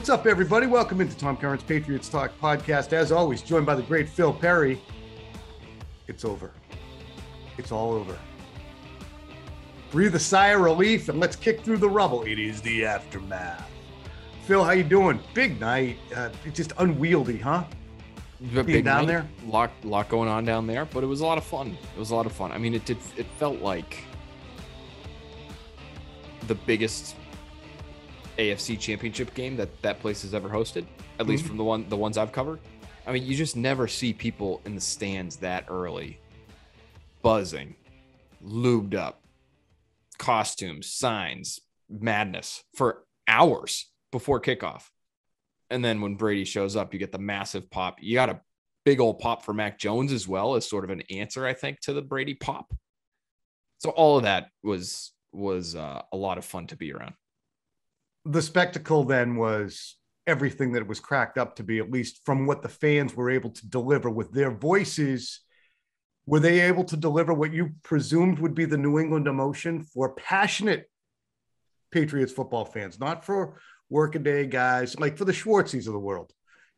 What's up, everybody? Welcome into Tom Curran's Patriots Talk podcast. As always, joined by the great Phil Perry. It's over. It's all over. Breathe a sigh of relief and let's kick through the rubble. It is the aftermath. Phil, how you doing? Big night. Just unwieldy, huh? Being down there? Lot going on down there, but it was a lot of fun. I mean, it felt like the biggest AFC championship game that place has ever hosted, at least from the ones I've covered. I mean, you just never see people in the stands that early, buzzing, lubed up, costumes, signs, madness for hours before kickoff. And then when Brady shows up, you get the massive pop. You got a big old pop for Mac Jones as well as sort of an answer, I think, to the Brady pop. So all of that was a lot of fun to be around. The spectacle then was everything that it was cracked up to be, at least from what the fans were able to deliver with their voices. Were they able to deliver what you presumed would be the New England emotion for passionate Patriots football fans, not for workaday guys, like for the Schwartzies of the world?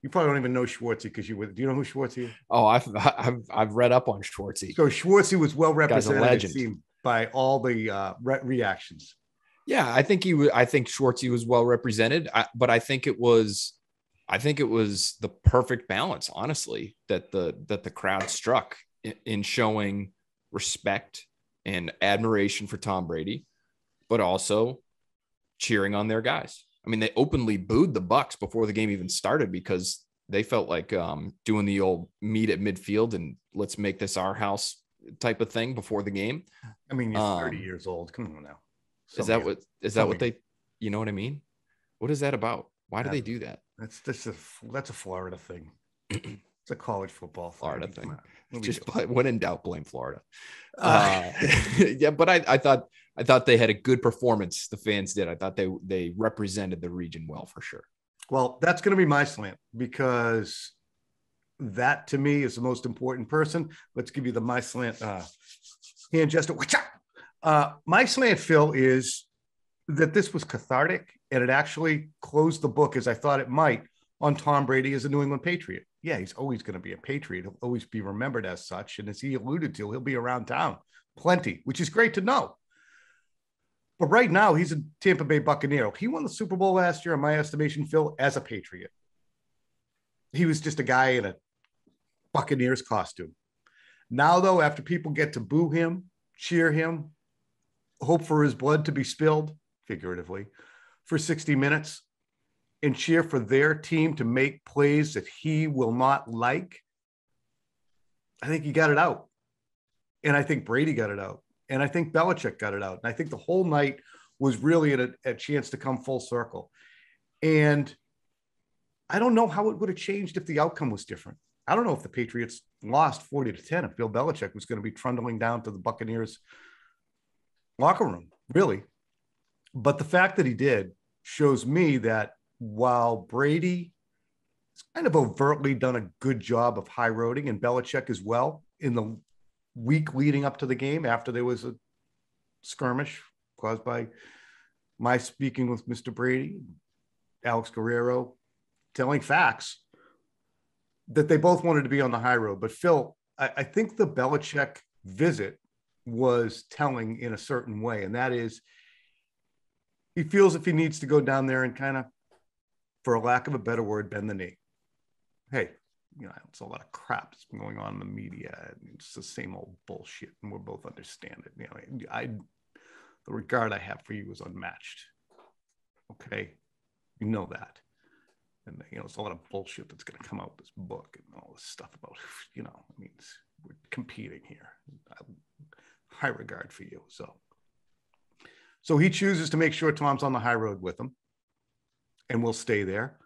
You probably don't even know Schwartzy because do you know who Schwartzy is? Oh, I've read up on Schwartzy. So Schwartzy was well represented, it seemed, by all the reactions. Yeah, I think Schwartzy was well represented, but I think it was the perfect balance, honestly, that the crowd struck in showing respect and admiration for Tom Brady, but also cheering on their guys. I mean, they openly booed the Bucs before the game even started because they felt like doing the old meet at midfield and let's make this our house type of thing before the game. I mean, you're 30 years old. Come on now. Is that what they, you know what I mean? What is that about? Why do they do that? That's a Florida thing. It's a college football Florida thing. Just when in doubt, blame Florida. Yeah, but I thought they had a good performance. The fans did. I thought they represented the region well for sure. Well, that's going to be my slant because that to me is the most important person. Let's give you the my slant hand gesture. My slant, Phil, is that this was cathartic and it actually closed the book, as I thought it might, on Tom Brady as a New England Patriot. Yeah, he's always going to be a Patriot. He'll always be remembered as such. And as he alluded to, he'll be around town plenty, which is great to know. But right now, he's a Tampa Bay Buccaneer. He won the Super Bowl last year, in my estimation, Phil, as a Patriot. He was just a guy in a Buccaneers costume. Now, though, after people get to boo him, cheer him, hope for his blood to be spilled, figuratively, for 60 minutes, and cheer for their team to make plays that he will not like, I think he got it out. And I think Brady got it out. And I think Belichick got it out. And I think the whole night was really a chance to come full circle. And I don't know how it would have changed if the outcome was different. I don't know if the Patriots lost 40-10 if Bill Belichick was going to be trundling down to the Buccaneers locker room, really. But the fact that he did shows me that while Brady has kind of overtly done a good job of high roading, and Belichick as well, in the week leading up to the game, after there was a skirmish caused by my speaking with Mr. Brady, Alex Guerrero telling facts, that they both wanted to be on the high road. But Phil, I think the Belichick visit was telling in a certain way, and that is he feels if he needs to go down there and kind of, for a lack of a better word, bend the knee. Hey, it's a lot of crap that's been going on in the media. And it's the same old bullshit, and we'll both understand it. The regard I have for you is unmatched. Okay, you know that. And it's a lot of bullshit that's going to come out with this book and all this stuff about, we're competing here. High regard for you. So he chooses to make sure Tom's on the high road with him, and we'll stay there.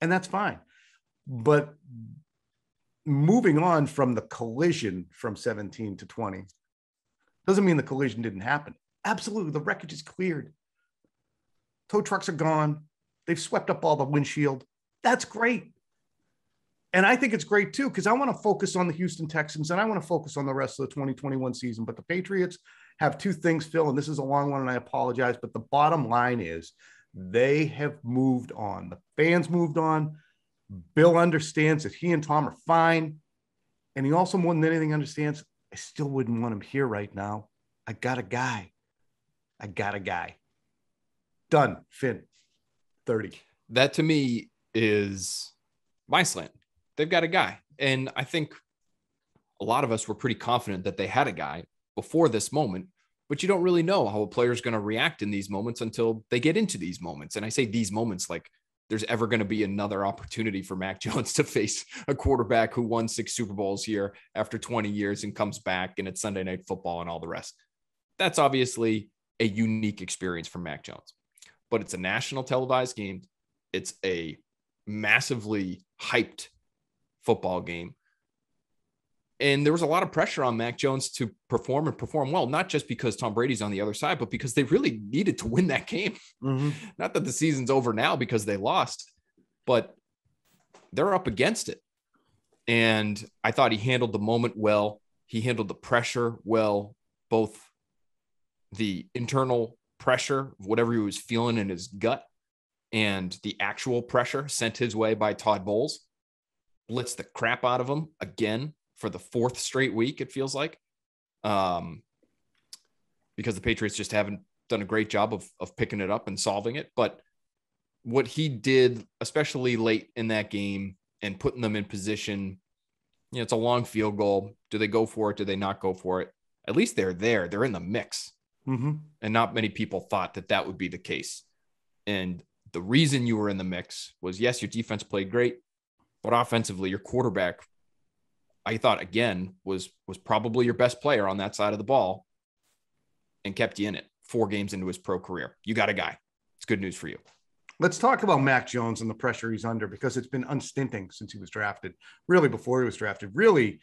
And that's fine. But moving on from the collision from 17 to 20 doesn't mean the collision didn't happen. Absolutely. The wreckage is cleared. Tow trucks are gone. They've swept up all the windshield. That's great. And I think it's great too, because I want to focus on the Houston Texans and I want to focus on the rest of the 2021 season. But the Patriots have two things, Phil, and this is a long one and I apologize, but the bottom line is They have moved on. The fans moved on. Bill understands that he and Tom are fine. And he also, more than anything, understands I still wouldn't want him here right now. I got a guy. Done. Finn. 30. That to me is my slant. They've got a guy. And I think a lot of us were pretty confident that they had a guy before this moment, but you don't really know how a player is going to react in these moments until they get into these moments. And I say these moments like there's ever going to be another opportunity for Mac Jones to face a quarterback who won 6 Super Bowls here after 20 years and comes back and it's Sunday Night Football and all the rest. That's obviously a unique experience for Mac Jones, but it's a national televised game. It's a massively hyped football game. And there was a lot of pressure on Mac Jones to perform and perform well, not just because Tom Brady's on the other side, but because they really needed to win that game. Mm-hmm. Not that the season's over now because they lost, but they're up against it. And I thought he handled the moment well. He handled the pressure well, both the internal pressure, whatever he was feeling in his gut, and the actual pressure sent his way by Todd Bowles. Blitzed the crap out of him again for the 4th straight week, it feels like, because the Patriots just haven't done a great job of picking it up and solving it. But what he did, especially late in that game and putting them in position, it's a long field goal. Do they go for it? Do they not go for it? At least they're there. They're in the mix. Mm-hmm. And not many people thought that would be the case. And the reason you were in the mix was, yes, your defense played great, but offensively, your quarterback, I thought, again, was probably your best player on that side of the ball and kept you in it 4 games into his pro career. You got a guy. It's good news for you. Let's talk about Mac Jones and the pressure he's under, because it's been unstinting since he was drafted, really before he was drafted, really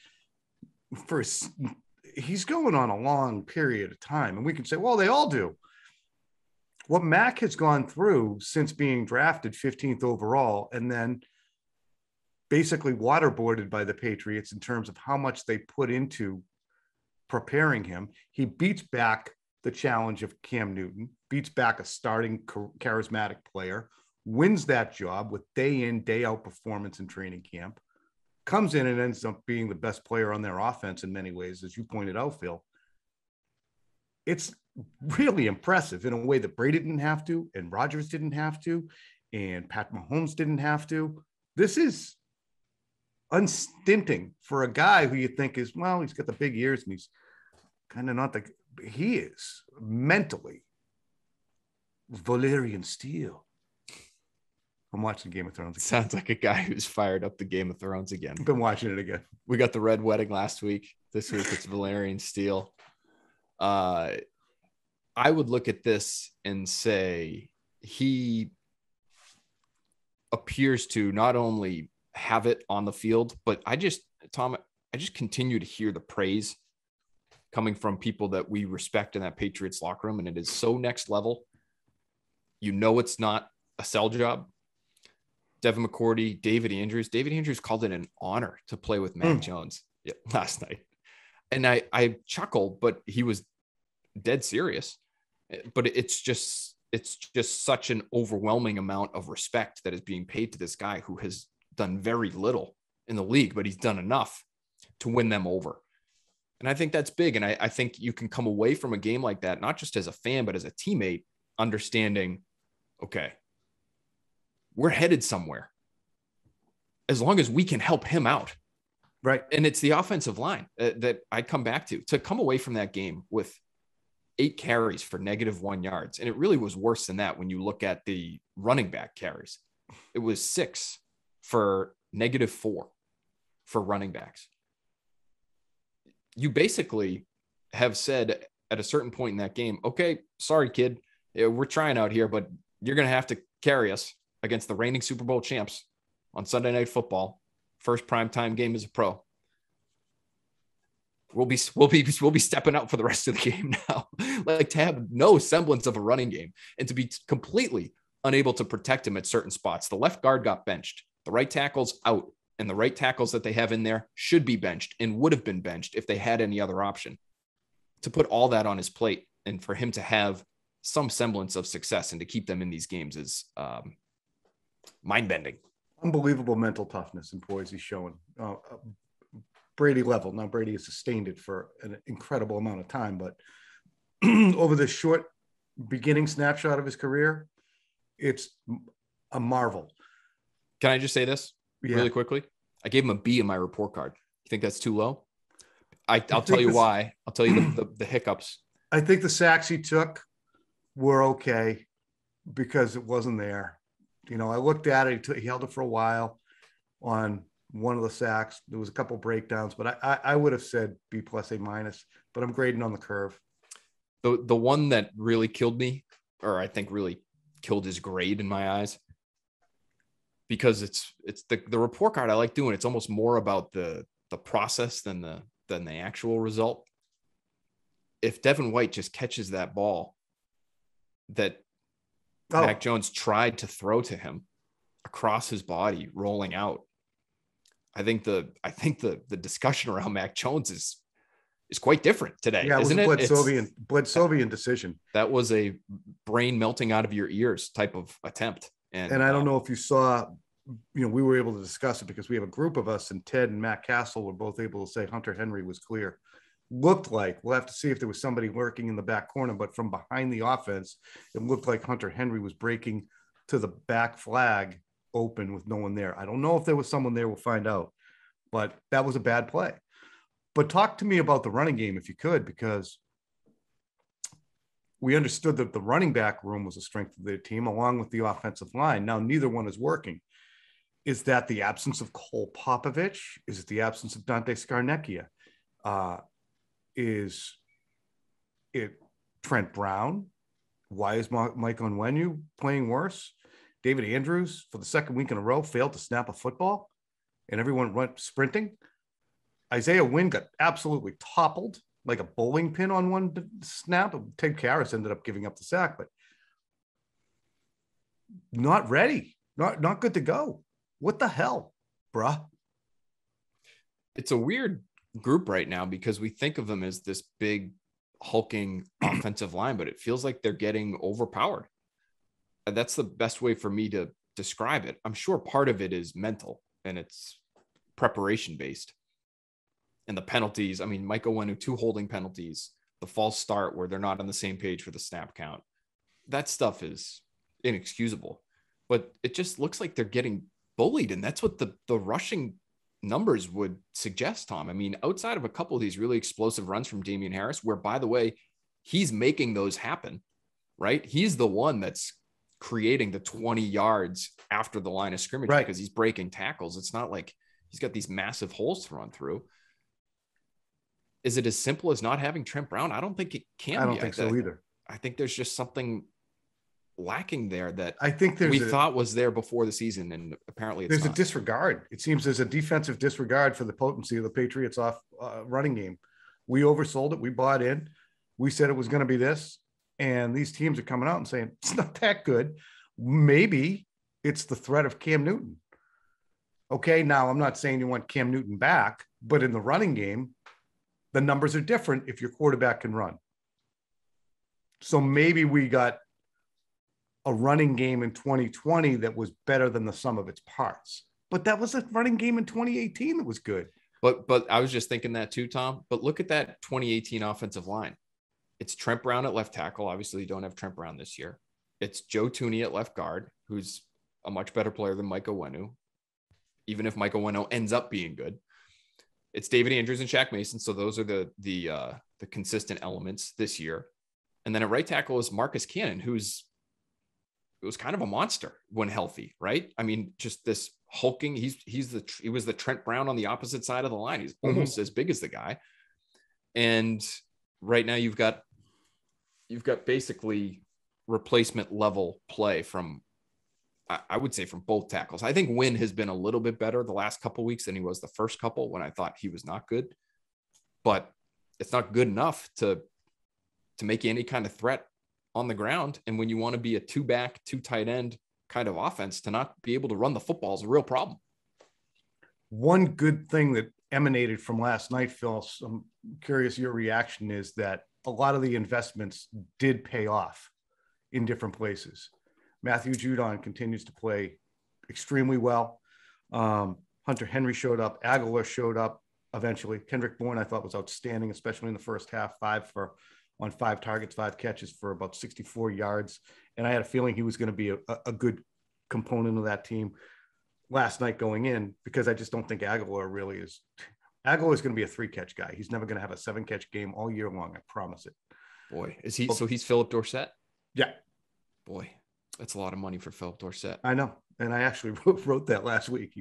he's going on a long period of time. And we can say, well, they all do. What Mac has gone through since being drafted 15th overall and then basically waterboarded by the Patriots in terms of how much they put into preparing him. He beats back the challenge of Cam Newton, beats back a starting charismatic player, wins that job with day in, day out performance in training camp, comes in and ends up being the best player on their offense in many ways, as you pointed out, Phil. It's really impressive in a way that Brady didn't have to, and Rodgers didn't have to, and Pat Mahomes didn't have to. This is unstinting for a guy who you think is, well, he's got the big ears and he's kind of not he is mentally Valerian Steel. I'm watching Game of Thrones again. Sounds like a guy who's fired up the Game of Thrones again. I've been watching it again. We got the Red Wedding last week. This week it's Valerian Steel. I would look at this and say he appears to not only have it on the field, but I just continue to hear the praise coming from people that we respect in that Patriots locker room. And it is so next level. It's not a sell job. Devin McCourty, David Andrews called it an honor to play with Mac Jones last night. And I chuckled, but he was dead serious. But it's just such an overwhelming amount of respect that is being paid to this guy who has done very little in the league, but he's done enough to win them over. And I think that's big. And I think you can come away from a game like that, not just as a fan, but as a teammate, understanding, okay, we're headed somewhere as long as we can help him out. Right. And it's the offensive line that I come back to come away from that game with 8 carries for -1 yards. And it really was worse than that when you look at the running back carries. It was 6 for -4 for running backs. You basically have said at a certain point in that game, okay, sorry, kid, we're trying out here, but you're going to have to carry us against the reigning Super Bowl champs on Sunday Night Football. First primetime game as a pro. We'll be stepping out for the rest of the game now. Like, to have no semblance of a running game and to be completely unable to protect him at certain spots. The left guard got benched. The right tackle's out, and the right tackles that they have in there should be benched and would have been benched if they had any other option. To put all that on his plate and for him to have some semblance of success, and to keep them in these games is mind bending. Unbelievable mental toughness and poise he's showing. Brady level. Now Brady has sustained it for an incredible amount of time, but over the short beginning snapshot of his career, it's a marvel. Can I just say this really quickly? I gave him a B in my report card. You think that's too low? I'll tell you why. I'll tell you the hiccups. I think the sacks he took were okay because it wasn't there. You know, I looked at it. He held it for a while on one of the sacks. There was a couple breakdowns, but I would have said B plus A minus, but I'm grading on the curve. The one that really killed me, or I think really killed his grade in my eyes, because it's the report card I like doing. It's almost more about the process than the actual result. If Devin White just catches that ball that Mac Jones tried to throw to him across his body, rolling out, I think the discussion around Mac Jones is quite different today. Yeah, isn't it was it? Bledsovian decision. That was a brain melting out of your ears type of attempt. And I don't know if you saw, you know, we were able to discuss it because we have a group of us, and Ted and Matt Castle were both able to say Hunter Henry was clear. Looked like, we'll have to see if there was somebody lurking in the back corner, but from behind the offense, it looked like Hunter Henry was breaking to the back flag open with no one there. I don't know if there was someone there. We'll find out, but that was a bad play. But talk to me about the running game if you could, because we understood that the running back room was a strength of their team along with the offensive line. Now, neither one is working. Is that the absence of Cole Popovich? Is it the absence of Dante Scarnecchia? Is it Trent Brown? Why is Mike Onwenu playing worse? David Andrews, for the second week in a row, failed to snap a football, and everyone went sprinting. Isaiah Wynn got absolutely toppled like a bowling pin on one snap. Ted Karras ended up giving up the sack, but not ready, not good to go. What the hell, bruh? It's a weird group right now because we think of them as this big hulking offensive line, but it feels like they're getting overpowered. And that's the best way for me to describe it. I'm sure part of it is mental and it's preparation based. And the penalties, I mean, Mike Onwenu, 2 holding penalties, the false start where they're not on the same page for the snap count. That stuff is inexcusable, but it just looks like they're getting bullied. And that's what the rushing numbers would suggest, Tom. I mean, outside of a couple of these really explosive runs from Damian Harris, where, by the way, he's making those happen, right? He's the one that's creating the 20 yards after the line of scrimmage, right? Because he's breaking tackles. It's not like he's got these massive holes to run through. Is it as simple as not having Trent Brown? I don't think it can be. I don't think so either. I think there's just something lacking there that I think we thought was there before the season, and apparently it's there's not. A disregard. It seems there's a defensive disregard for the potency of the Patriots off running game. We oversold it. We bought in. We said it was going to be this, and these teams are coming out and saying it's not that good. Maybe it's the threat of Cam Newton. Okay, now I'm not saying you want Cam Newton back, but in the running game, the numbers are different if your quarterback can run. So maybe we got a running game in 2020 that was better than the sum of its parts. But that was a running game in 2018 that was good. But I was just thinking that too, Tom. But look at that 2018 offensive line. It's Trent Brown at left tackle. Obviously, you don't have Trent Brown this year. It's Joe Thuney at left guard, who's a much better player than Mike Onwenu, even if Mike Onwenu ends up being good. It's David Andrews and Shaq Mason. So those are the consistent elements this year. And then at right tackle is Marcus Cannon, it was kind of a monster when healthy, right? I mean, just this hulking. He was the Trent Brown on the opposite side of the line. He's almost as big as the guy. And right now you've got basically replacement level play from, I would say, from both tackles. I think Wynn has been a little bit better the last couple of weeks than he was the first couple when I thought he was not good, but it's not good enough to make you any kind of threat on the ground. And when you want to be a 2-back, 2 tight end kind of offense, to not be able to run the football is a real problem. One good thing that emanated from last night, Phil, so I'm curious your reaction, is that a lot of the investments did pay off. in different places. Matthew Judon continues to play extremely well. Hunter Henry showed up. Aguilar showed up eventually. Kendrick Bourne, I thought, was outstanding, especially in the first half. 5 targets, 5 catches for about 64 yards. And I had a feeling he was going to be a good component of that team last night going in, because I just don't think Aguilar really is. Aguilar is going to be a 3-catch guy. He's never going to have a 7-catch game all year long. I promise it. Boy, is he? So he's Philip Dorsett? Yeah. Boy, that's a lot of money for Philip Dorsett. I know. And I actually wrote that last week.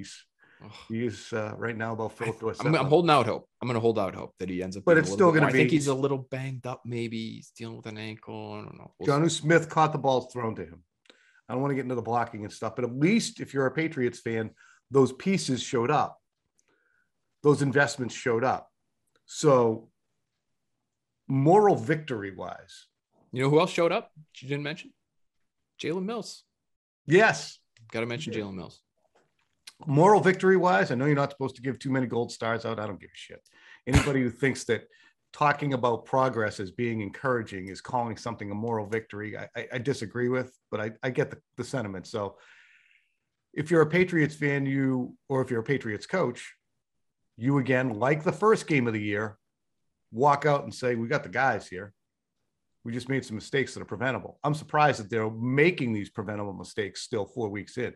He is right now about Philip Dorsett. I'm holding out hope. I'm going to hold out hope that he ends up. But it's still going to be. I think he's a little banged up. Maybe he's dealing with an ankle. I don't know. Jonnu Smith caught the balls thrown to him. I don't want to get into the blocking and stuff, but at least if you're a Patriots fan, those pieces showed up. Those investments showed up. So moral victory wise. You know who else showed up? You didn't mention? Jalen Mills. Yes. Got to mention Jalen Mills. Moral victory wise, I know you're not supposed to give too many gold stars out. I don't give a shit. Anybody who thinks that talking about progress as being encouraging is calling something a moral victory, I disagree with, but I get the sentiment. So if you're a Patriots fan, or if you're a Patriots coach, you again, like the first game of the year, walk out and say, we got the guys here. We just made some mistakes that are preventable. I'm surprised that they're making these preventable mistakes still 4 weeks in.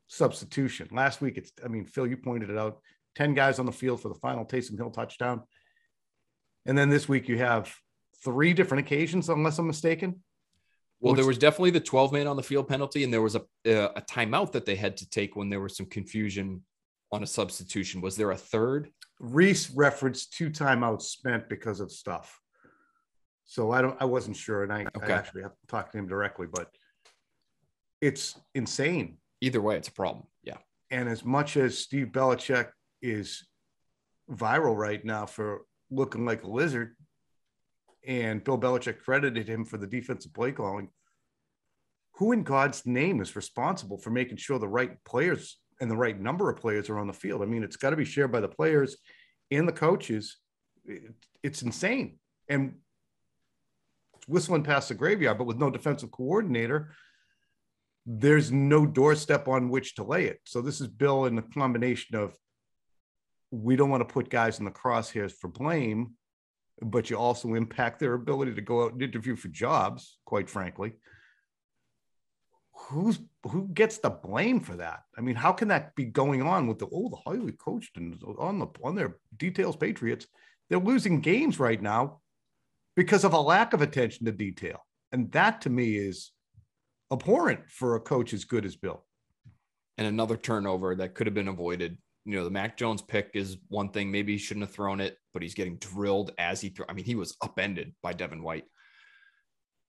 Substitution. Last week, Phil, you pointed it out, 10 guys on the field for the final Taysom Hill touchdown. And then this week you have 3 different occasions, unless I'm mistaken. Well, there was definitely the 12-man on the field penalty, and there was a timeout that they had to take when there was some confusion on a substitution. Was there a third? Reese referenced 2 timeouts spent because of stuff. So I wasn't sure, and I actually have to talk to him directly, but it's insane. Either way, it's a problem. Yeah. And as much as Steve Belichick is viral right now for looking like a lizard, and Bill Belichick credited him for the defensive play calling, who in God's name is responsible for making sure the right players and the right number of players are on the field? I mean, it's got to be shared by the players and the coaches. It's insane. And it's whistling past the graveyard, but with no defensive coordinator, there's no doorstep on which to lay it. So this is Bill in the combination of, we don't want to put guys in the crosshairs for blame, but you also impact their ability to go out and interview for jobs, quite frankly. Who gets the blame for that? I mean, how can that be going on with the highly coached and on their details Patriots? They're losing games right now because of a lack of attention to detail. And that to me is abhorrent for a coach as good as Bill. And another turnover that could have been avoided. You know, the Mac Jones pick is one thing. Maybe he shouldn't have thrown it, but he's getting drilled as he threw. I mean, he was upended by Devin White.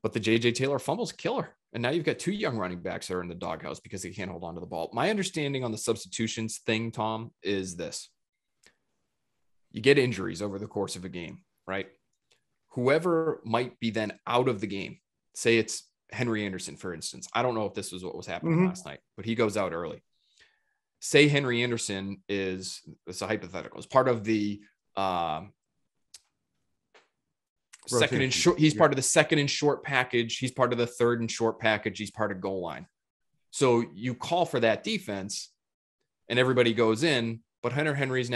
But the J.J. Taylor fumble's killer. And now you've got 2 young running backs that are in the doghouse because they can't hold on to the ball. My understanding on the substitutions thing, Tom, is this. You get injuries over the course of a game, right? Whoever might be then out of the game, say it's Henry Anderson, for instance. I don't know if this was what was happening last night, but he goes out early. Say Henry Anderson it's a hypothetical, is part of the second and short. He's part of the second and short package. He's part of the third and short package. He's part of goal line. So you call for that defense and everybody goes in, but Hunter Henry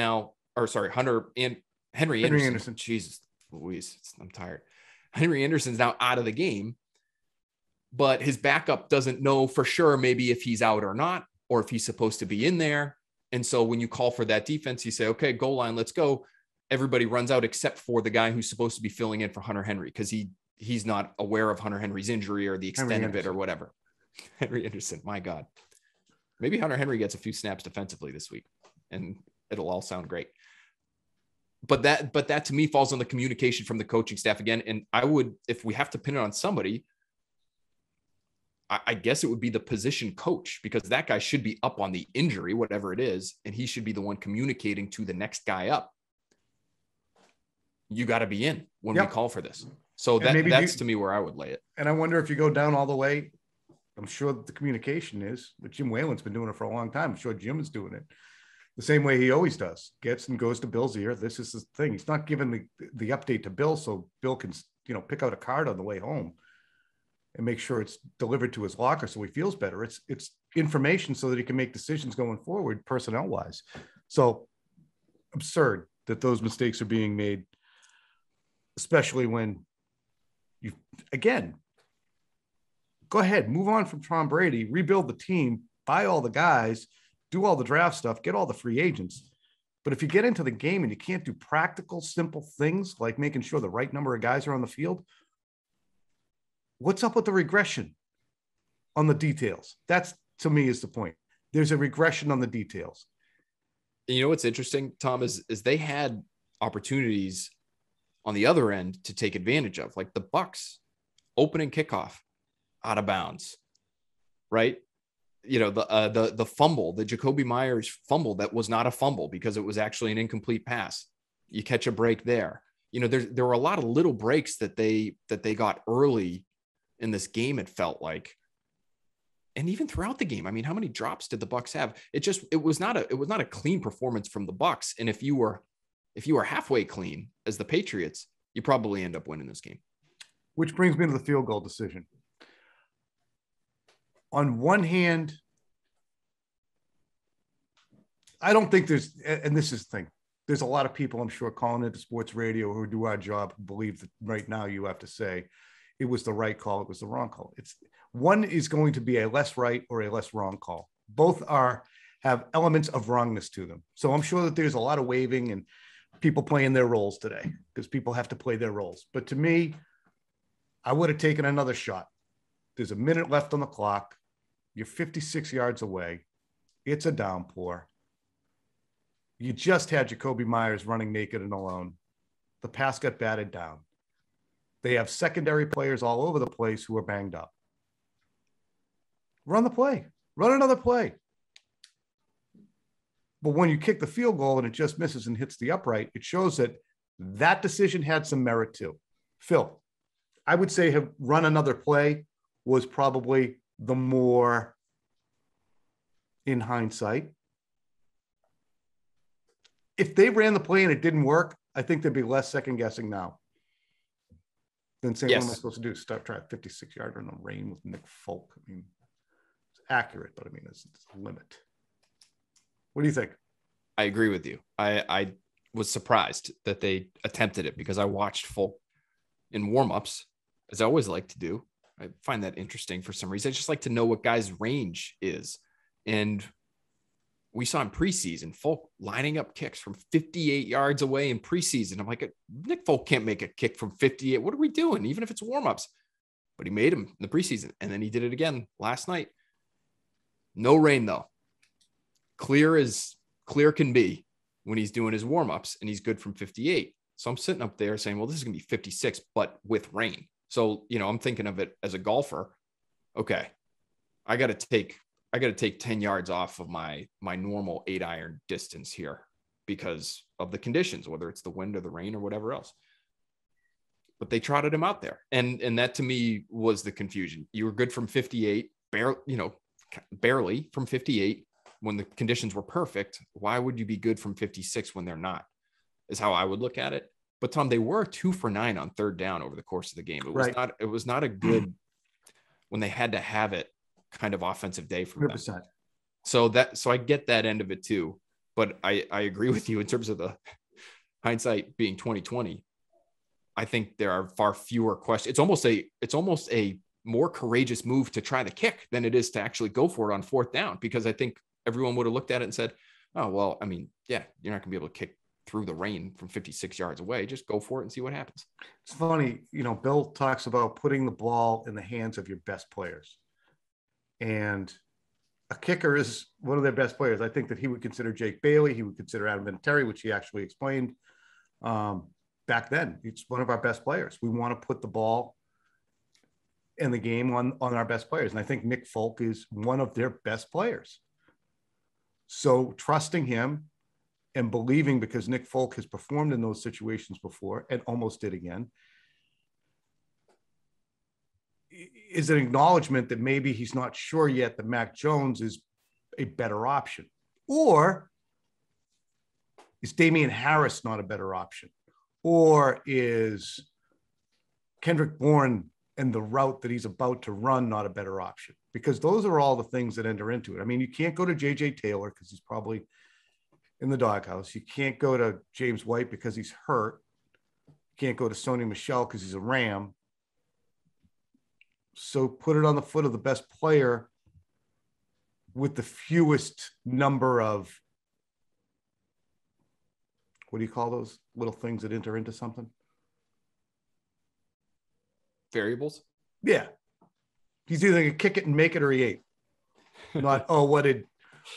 Anderson. Jesus Louise, I'm tired. Henry Anderson's now out of the game, but his backup doesn't know for sure maybe if he's out or not, or if he's supposed to be in there. And so when you call for that defense, you say, okay, goal line, let's go. Everybody runs out except for the guy who's supposed to be filling in for Hunter Henry because he's not aware of Hunter Henry's injury or the extent of it or whatever. Henry Anderson, my God. Maybe Hunter Henry gets a few snaps defensively this week and it'll all sound great. But that to me falls on the communication from the coaching staff again. And I would, if we have to pin it on somebody, I guess it would be the position coach, because that guy should be up on the injury, whatever it is, and he should be the one communicating to the next guy up. You got to be in when we call for this. So that's to me where I would lay it. And I wonder if you go down all the way, I'm sure the communication is, but Jim Whalen's been doing it for a long time. I'm sure Jim is doing it the same way he always does. Gets and goes to Bill's ear. This is the thing. He's not giving the update to Bill so Bill can, pick out a card on the way home. and make sure it's delivered to his locker so he feels better. It's information so that he can make decisions going forward, personnel wise. So absurd that those mistakes are being made, especially when again, go ahead, move on from Tom Brady, rebuild the team, buy all the guys, do all the draft stuff, get all the free agents. But if you get into the game and you can't do practical, simple things like making sure the right number of guys are on the field, what's up with the regression on the details? That's, to me, is the point. There's a regression on the details. You know what's interesting, Tom, is they had opportunities on the other end to take advantage of, like the Bucs opening kickoff out of bounds, right? You know, the fumble, the Jacoby Myers fumble that was not a fumble because it was actually an incomplete pass. You catch a break there. You know, there were a lot of little breaks that they got early in this game, it felt like. And even throughout the game, I mean, how many drops did the Bucs have? It was not a clean performance from the Bucs. And if you were halfway clean as the Patriots, you probably end up winning this game. Which brings me to the field goal decision. On one hand, I don't think there's, and this is the thing, there's a lot of people, I'm sure, calling into sports radio who do our job who believe that right now you have to say it was the right call, it was the wrong call. One is going to be a less right or a less wrong call. Both have elements of wrongness to them. So I'm sure that there's a lot of waving and people playing their roles today because people have to play their roles. But to me, I would have taken another shot. There's a minute left on the clock. You're 56 yards away. It's a downpour. You just had Jacoby Myers running naked and alone. The pass got batted down. They have secondary players all over the place who are banged up. Run the play. Run another play. But when you kick the field goal and it just misses and hits the upright, it shows that decision had some merit too. Phil, I would say have run another play was probably the more, in hindsight. If they ran the play and it didn't work, I think there'd be less second guessing now than saying, yes, what am I supposed to do? Start trying 56-yarder in the rain with Nick Folk. I mean, it's accurate, but I mean, it's a limit. What do you think? I agree with you. I was surprised that they attempted it because I watched Folk in warmups, as I always like to do. I find that interesting for some reason. I just like to know what guys' range is. And we saw in preseason, Folk lining up kicks from 58 yards away in preseason. I'm like, Nick Folk can't make a kick from 58. What are we doing? Even if it's warmups. But he made him in the preseason. And then he did it again last night. No rain, though. Clear can be when he's doing his warmups, and he's good from 58. So I'm sitting up there saying, well, this is going to be 56, but with rain. So, you know, I'm thinking of it as a golfer. Okay, I got to take 10 yards off of my normal 8-iron distance here because of the conditions, whether it's the wind or the rain or whatever else. But they trotted him out there. And that to me was the confusion. You were good from 58, barely from 58 when the conditions were perfect. Why would you be good from 56 when they're not? Is how I would look at it. But Tom, they were 2 for 9 on third down over the course of the game. It was not a good when they had to have it kind of offensive day from 100%. Them. So I get that end of it too. But I agree with you in terms of the hindsight being 2020. I think there are far fewer questions. It's almost a more courageous move to try the kick than it is to actually go for it on fourth down, because I think everyone would have looked at it and said, oh, well, I mean, yeah, you're not gonna be able to kick through the rain from 56 yards away. Just go for it and see what happens. It's funny. Bill talks about putting the ball in the hands of your best players. And a kicker is one of their best players. I think that he would consider Jake Bailey. He would consider Adam Vinatieri, which he actually explained back then. It's one of our best players. We want to put the ball in the game on our best players. And I think Nick Folk is one of their best players. So trusting him and believing, because Nick Folk has performed in those situations before and almost did again, is an acknowledgement that maybe he's not sure yet that Mac Jones is a better option. Or is Damian Harris not a better option? Or is Kendrick Bourne and the route that he's about to run not a better option? Because those are all the things that enter into it. I mean, you can't go to JJ Taylor because he's probably in the doghouse. You can't go to James White because he's hurt. You can't go to Sony Michel because he's a Ram. So put it on the foot of the best player with the fewest number of, what do you call those little things that enter into something? Variables. Yeah. He's either going to kick it and make it or he ain't. Not,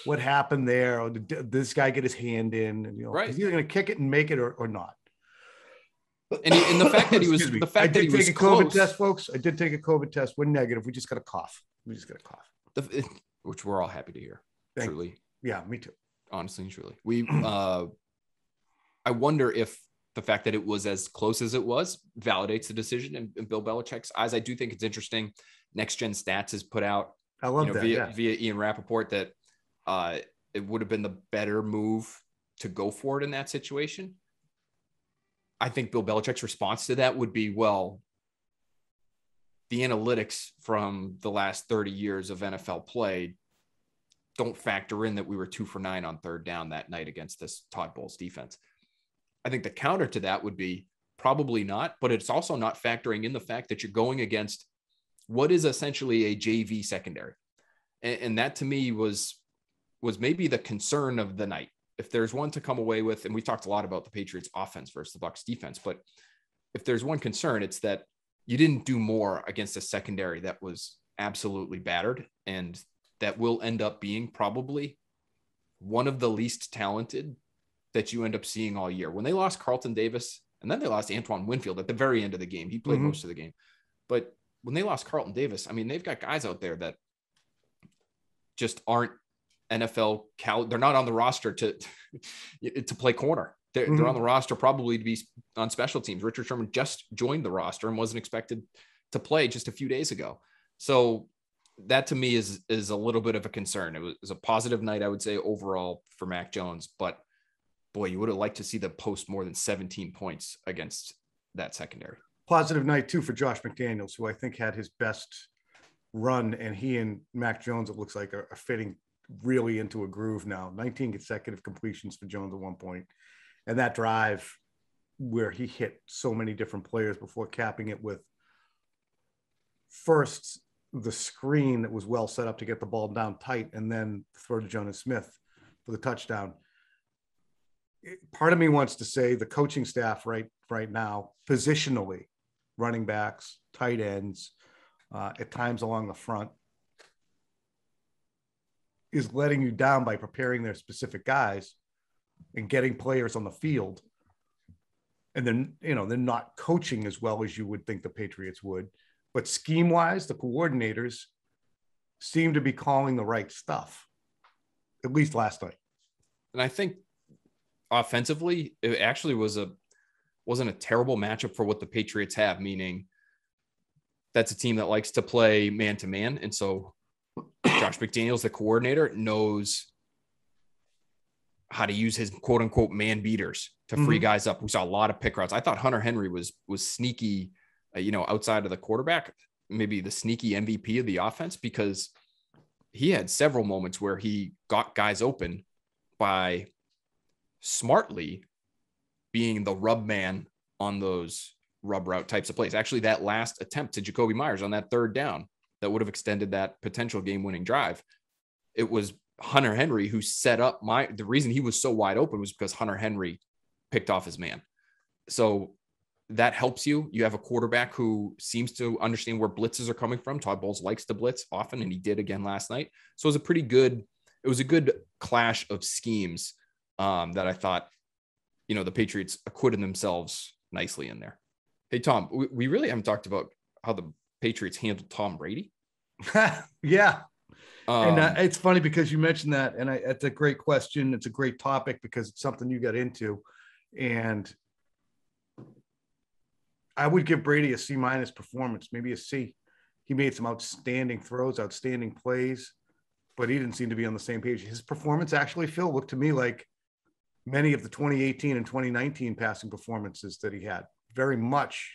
what happened there? Or did this guy get his hand in? And, right. He's either going to kick it and make it or not. And the fact that he was, I did take a COVID test, folks. I did take a COVID test. We're negative. We just got a cough. Which we're all happy to hear. Truly. Yeah, me too. Honestly and truly. I wonder if the fact that it was as close as it was validates the decision in Bill Belichick's eyes. I do think it's interesting. Next Gen Stats has put out, I love that, via Ian Rappaport, that it would have been the better move to go for it in that situation. I think Bill Belichick's response to that would be, well, the analytics from the last 30 years of NFL play don't factor in that we were 2 for 9 on third down that night against this Todd Bowles defense. I think the counter to that would be probably not, but it's also not factoring in the fact that you're going against what is essentially a JV secondary. And that to me was maybe the concern of the night. If there's one to come away with, and we talked a lot about the Patriots offense versus the Bucs defense, but if there's one concern, it's that you didn't do more against a secondary that was absolutely battered, and that will end up being probably one of the least talented that you end up seeing all year. When they lost Carlton Davis, and then they lost Antoine Winfield at the very end of the game, he played most of the game. But when they lost Carlton Davis, I mean, they've got guys out there that just aren't NFL they're not on the roster to play corner. They're on the roster probably to be on special teams. Richard Sherman just joined the roster and wasn't expected to play just a few days ago. So that to me is a little bit of a concern. It was a positive night, I would say, overall for Mac Jones, but boy, you would have liked to see them post more than 17 points against that secondary. Positive night too for Josh McDaniels, who I think had his best run, and he and Mac Jones, it looks like, are fitting really into a groove now. 19 consecutive completions for Jones at one point. And that drive where he hit so many different players before capping it with first the screen that was well set up to get the ball down tight, and then throw to Jonas Smith for the touchdown. Part of me wants to say the coaching staff right now, positionally, running backs, tight ends, at times along the front, is letting you down by preparing their specific guys and getting players on the field. And then, they're not coaching as well as you would think the Patriots would. But scheme-wise, the coordinators seem to be calling the right stuff, at least last night. And I think offensively, it actually wasn't a terrible matchup for what the Patriots have, meaning that's a team that likes to play man-to-man. And so Josh McDaniels, the coordinator, knows how to use his quote unquote man beaters to free guys up. We saw a lot of pick routes. I thought Hunter Henry was sneaky, outside of the quarterback, maybe the sneaky MVP of the offense, because he had several moments where he got guys open by smartly being the rub man on those rub route types of plays. Actually, that last attempt to Jacoby Myers on that third down that would have extended that potential game-winning drive, it was Hunter Henry who set up the reason he was so wide open was because Hunter Henry picked off his man. So that helps you. You have a quarterback who seems to understand where blitzes are coming from. Todd Bowles likes to blitz often, and he did again last night. So it was a good clash of schemes that I thought, the Patriots acquitted themselves nicely in there. Hey, Tom, we really haven't talked about how the Patriots handled Tom Brady. Yeah. And it's funny because you mentioned that, and it's a great question. It's a great topic because it's something you got into, and I would give Brady a C- performance, maybe a C. He made some outstanding throws, outstanding plays, but he didn't seem to be on the same page. His performance actually, Phil, looked to me like many of the 2018 and 2019 passing performances that he had. Very much,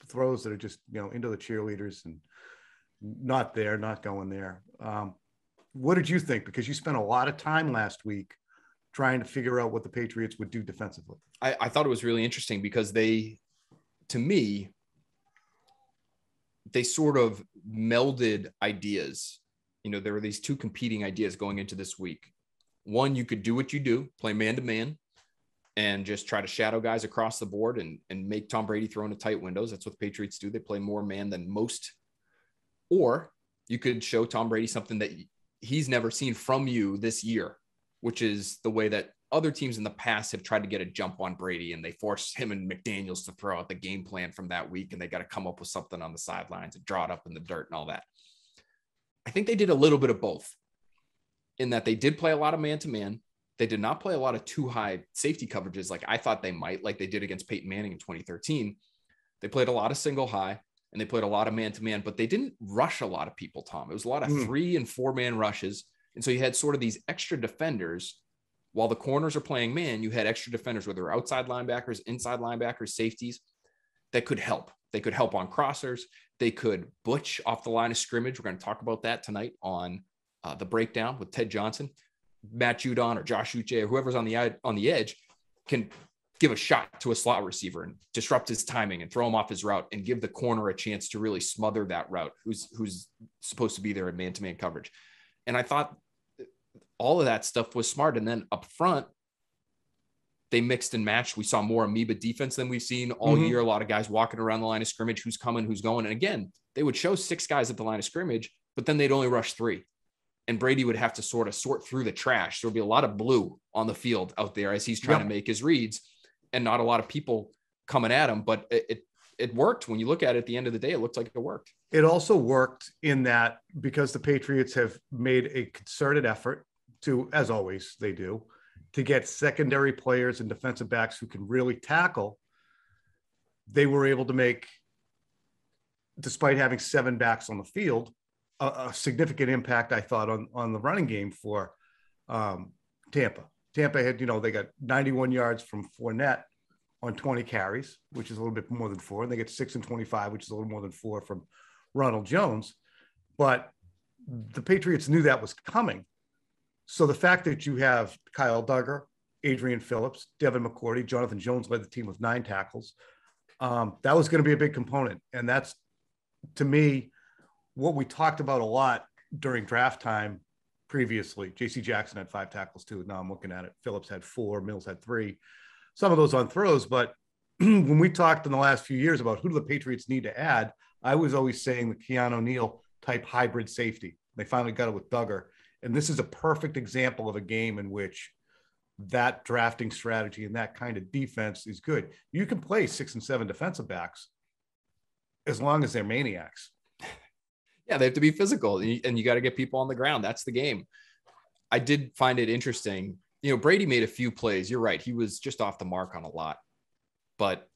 throws that are just, into the cheerleaders and not going there. What did you think? Because you spent a lot of time last week trying to figure out what the Patriots would do defensively. I thought it was really interesting because to me, they sort of melded ideas. There were these two competing ideas going into this week. One, you could do what you do, play man-to-man, and just try to shadow guys across the board and make Tom Brady throw into tight windows. That's what the Patriots do. They play more man than most. Or you could show Tom Brady something that he's never seen from you this year, which is the way that other teams in the past have tried to get a jump on Brady, and they forced him and McDaniels to throw out the game plan from that week, and they got to come up with something on the sidelines and draw it up in the dirt and all that. I think they did a little bit of both, in that they did play a lot of man-to-man. They did not play a lot of too high safety coverages like I thought they might, like they did against Peyton Manning in 2013. They played a lot of single high, and they played a lot of man-to-man, but they didn't rush a lot of people, Tom. It was a lot of 3 and 4 man rushes. And so you had sort of these extra defenders. While the corners are playing man, you had extra defenders, whether outside linebackers, inside linebackers, safeties, that could help. They could help on crossers. They could butch off the line of scrimmage. We're going to talk about that tonight on the breakdown with Ted Johnson. Matt Judon or Josh Uche or whoever's on the edge can give a shot to a slot receiver and disrupt his timing and throw him off his route and give the corner a chance to really smother that route who's supposed to be there in man-to-man coverage. And I thought all of that stuff was smart. And then up front, they mixed and matched. We saw more amoeba defense than we've seen all year. A lot of guys walking around the line of scrimmage, who's coming, who's going. And again, they would show 6 guys at the line of scrimmage, but then they'd only rush 3. And Brady would have to sort of sort through the trash. There would be a lot of blue on the field out there as he's trying to make his reads, and not a lot of people coming at him. But it worked. When you look at it at the end of the day, it looked like it worked. It also worked in that because the Patriots have made a concerted effort to, as always they do, to get secondary players and defensive backs who can really tackle. They were able to make, despite having 7 backs on the field, a significant impact, I thought, on the running game for Tampa. Tampa had, they got 91 yards from Fournette on 20 carries, which is a little bit more than 4. And they get 6 and 25, which is a little more than 4 from Ronald Jones. But the Patriots knew that was coming. So the fact that you have Kyle Duggar, Adrian Phillips, Devin McCourty, Jonathan Jones led the team with 9 tackles. That was going to be a big component. And that's, to me, what we talked about a lot during draft time previously. JC Jackson had 5 tackles too. Now I'm looking at it. Phillips had 4, Mills had 3, some of those on throws. But when we talked in the last few years about who do the Patriots need to add, I was always saying the Keanu O'Neal type hybrid safety. They finally got it with Duggar. And this is a perfect example of a game in which that drafting strategy and that kind of defense is good. You can play 6 and 7 defensive backs as long as they're maniacs. Yeah, they have to be physical, and you got to get people on the ground. That's the game. I did find it interesting. Brady made a few plays. You're right. He was just off the mark on a lot. But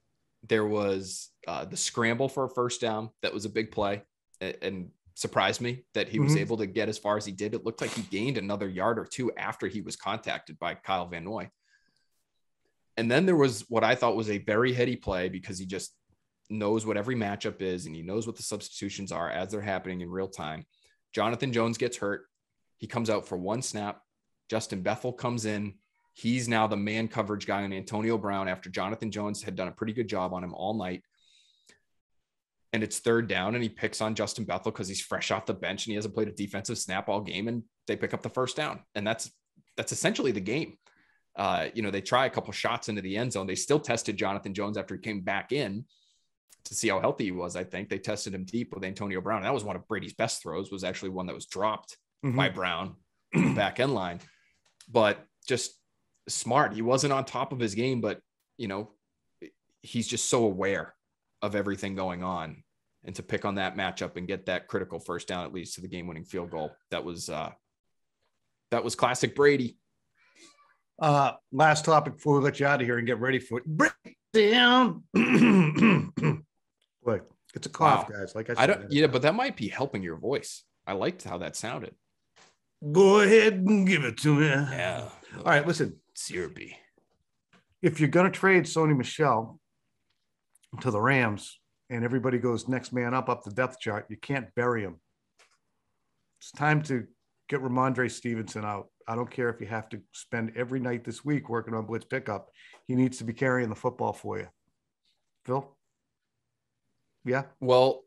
there was the scramble for a first down. That was a big play and surprised me that he was able to get as far as he did. It looked like he gained another yard or 2 after he was contacted by Kyle Van Noy. And then there was what I thought was a very heady play because he just knows what every matchup is, and he knows what the substitutions are as they're happening in real time. Jonathan Jones gets hurt. He comes out for 1 snap. Justin Bethel comes in. He's now the man coverage guy on Antonio Brown after Jonathan Jones had done a pretty good job on him all night. And it's 3rd down, and he picks on Justin Bethel because he's fresh off the bench and he hasn't played a defensive snap all game, and they pick up the first down. And that's essentially the game. They try a couple shots into the end zone. They still tested Jonathan Jones after he came back in to see how healthy he was. I think they tested him deep with Antonio Brown. That was one of Brady's best throws, was actually one that was dropped by Brown in the back end line, but just smart. He wasn't on top of his game, but he's just so aware of everything going on, and to pick on that matchup and get that critical first down, at least to the game-winning field goal. That was classic Brady. Last topic before we let you out of here and get ready for it. Break down. Look, it's a cough, guys. Like I said, but that might be helping your voice. I liked how that sounded. Go ahead and give it to me. Yeah. All right, listen. Syrupy. If you're going to trade Sony Michel to the Rams, and everybody goes next man up the depth chart, you can't bury him. It's time to get Ramondre Stevenson out. I don't care if you have to spend every night this week working on blitz pickup. He needs to be carrying the football for you. Phil? Yeah. Well,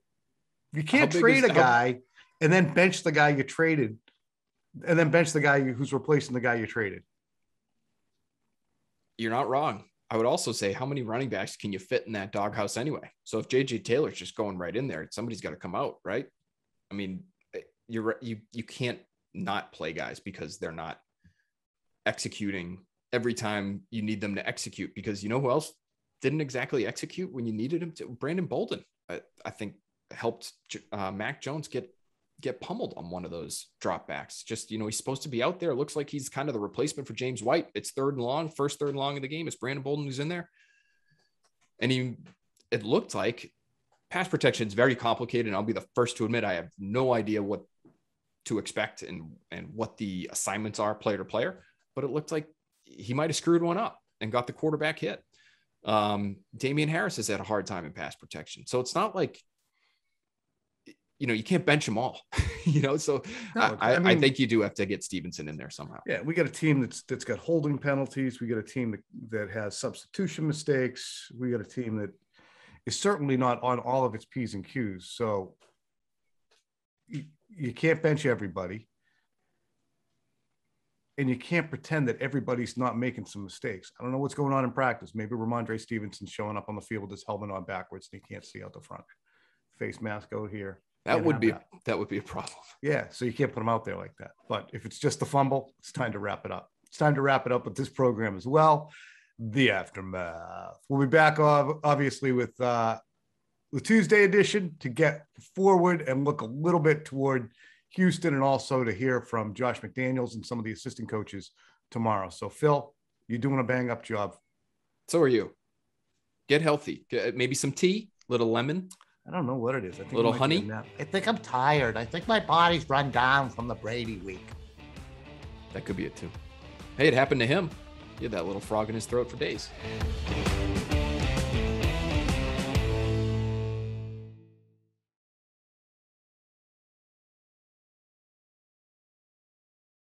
you can't trade a guy and then bench the guy you traded and then bench the guy who's replacing the guy you traded. You're not wrong. I would also say, how many running backs can you fit in that doghouse anyway? So if JJ Taylor's just going right in there, somebody's got to come out, right? I mean, you can't not play guys because they're not executing every time you need them to execute, because you know who else didn't exactly execute when you needed him to? Brandon Bolden, I think, helped Mac Jones get pummeled on one of those dropbacks. Just, he's supposed to be out there. It looks like he's kind of the replacement for James White. It's first third and long of the game. It's Brandon Bolden who's in there. And it looked like pass protection is very complicated. And I'll be the first to admit, I have no idea what to expect and what the assignments are player to player, but it looked like he might've screwed one up and got the quarterback hit. Damian Harris has had a hard time in pass protection. So it's not like, you can't bench them all, so no, I think you do have to get Stevenson in there somehow. Yeah. We got a team that's got holding penalties. We got a team that has substitution mistakes. We got a team that is certainly not on all of its P's and Q's. So you can't bench everybody. And you can't pretend that everybody's not making some mistakes. I don't know what's going on in practice. Maybe Ramondre Stevenson's showing up on the field with his helmet on backwards and he can't see out the front. Face mask out here. That would be a problem. Yeah, so you can't put him out there like that. But if it's just a fumble, it's time to wrap it up. It's time to wrap it up with this program as well. The Aftermath. We'll be back, obviously, with the Tuesday edition to get forward and look a little bit toward Houston, and also to hear from Josh McDaniels and some of the assistant coaches tomorrow. So, Phil, you're doing a bang-up job. So are you. Get healthy. Maybe some tea, little lemon. I don't know what it is. I think a little honey. I think I'm tired. I think my body's run down from the Brady week. That could be it too. Hey, it happened to him. He had that little frog in his throat for days.